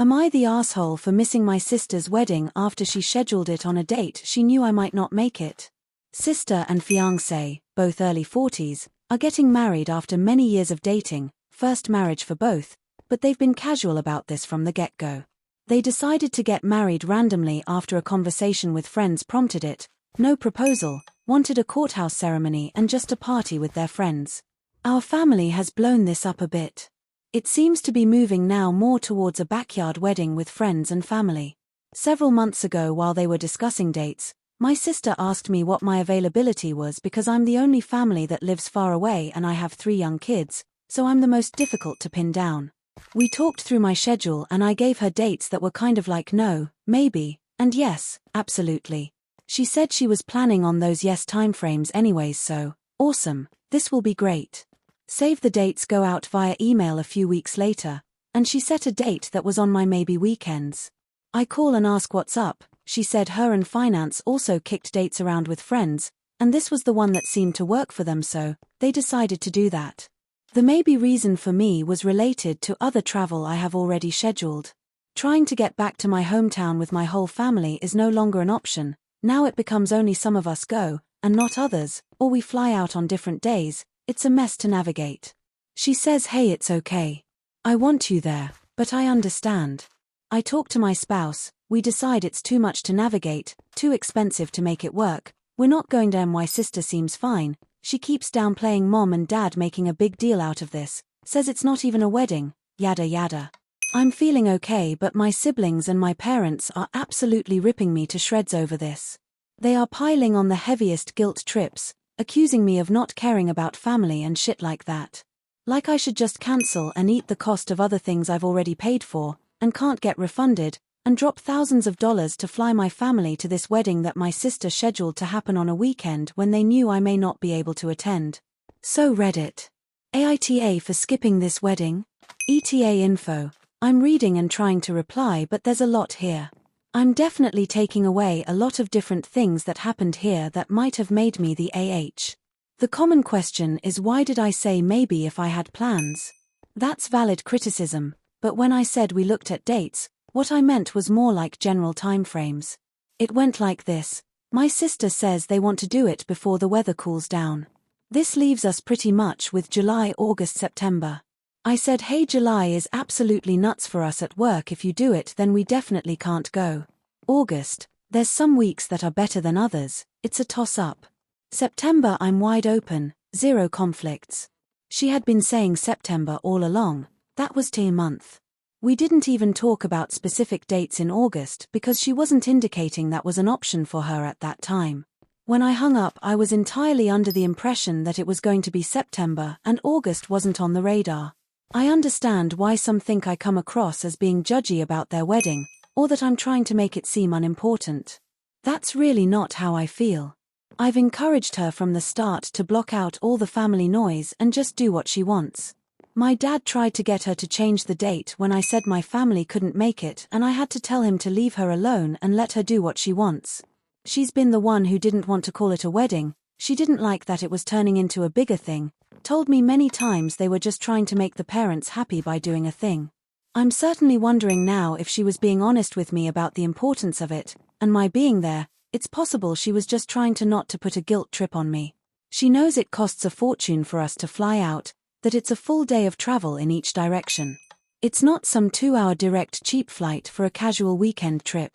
Am I the asshole for missing my sister's wedding after she scheduled it on a date she knew I might not make it? Sister and fiancé, both early 40s, are getting married after many years of dating, first marriage for both, but they've been casual about this from the get-go. They decided to get married randomly after a conversation with friends prompted it, no proposal, wanted a courthouse ceremony and just a party with their friends. Our family has blown this up a bit. It seems to be moving now more towards a backyard wedding with friends and family. Several months ago while they were discussing dates, my sister asked me what my availability was because I'm the only family that lives far away and I have 3 young kids, so I'm the most difficult to pin down. We talked through my schedule and I gave her dates that were kind of like no, maybe, and yes, absolutely. She said she was planning on those yes timeframes anyways, so, awesome, this will be great. Save the dates go out via email a few weeks later, and she set a date that was on my maybe weekends. I call and ask what's up. She said her and finance also kicked dates around with friends, and this was the one that seemed to work for them, so they decided to do that. The maybe reason for me was related to other travel I have already scheduled. Trying to get back to my hometown with my whole family is no longer an option. Now it becomes only some of us go, and not others, or we fly out on different days. It's a mess to navigate. She says, hey, it's okay. I want you there, but I understand. I talk to my spouse, we decide it's too much to navigate, too expensive to make it work. We're not going to. My sister seems fine. She keeps downplaying mom and dad making a big deal out of this, says it's not even a wedding, yada yada. I'm feeling okay, but my siblings and my parents are absolutely ripping me to shreds over this. They are piling on the heaviest guilt trips, accusing me of not caring about family and shit like that. Like I should just cancel and eat the cost of other things I've already paid for, and can't get refunded, and drop thousands of dollars to fly my family to this wedding that my sister scheduled to happen on a weekend when they knew I may not be able to attend. So Reddit. AITA for skipping this wedding? ETA info. I'm reading and trying to reply, but there's a lot here. I'm definitely taking away a lot of different things that happened here that might have made me the AH. The common question is, why did I say maybe if I had plans? That's valid criticism, but when I said we looked at dates, what I meant was more like general timeframes. It went like this. My sister says they want to do it before the weather cools down. This leaves us pretty much with July, August, September. I said, hey, July is absolutely nuts for us at work. If you do it, then we definitely can't go. August, there's some weeks that are better than others. It's a toss-up. September, I'm wide open, 0 conflicts. She had been saying September all along. That was tea month. We didn't even talk about specific dates in August because she wasn't indicating that was an option for her at that time. When I hung up, I was entirely under the impression that it was going to be September and August wasn't on the radar. I understand why some think I come across as being judgy about their wedding, or that I'm trying to make it seem unimportant. That's really not how I feel. I've encouraged her from the start to block out all the family noise and just do what she wants. My dad tried to get her to change the date when I said my family couldn't make it, and I had to tell him to leave her alone and let her do what she wants. She's been the one who didn't want to call it a wedding. She didn't like that it was turning into a bigger thing. Told me many times they were just trying to make the parents happy by doing a thing. I'm certainly wondering now if she was being honest with me about the importance of it, and my being there. It's possible she was just trying to not to put a guilt trip on me. She knows it costs a fortune for us to fly out, that it's a full day of travel in each direction. It's not some 2-hour direct cheap flight for a casual weekend trip.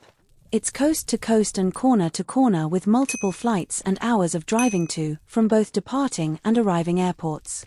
It's coast to coast and corner to corner with multiple flights and hours of driving to, from both departing and arriving airports.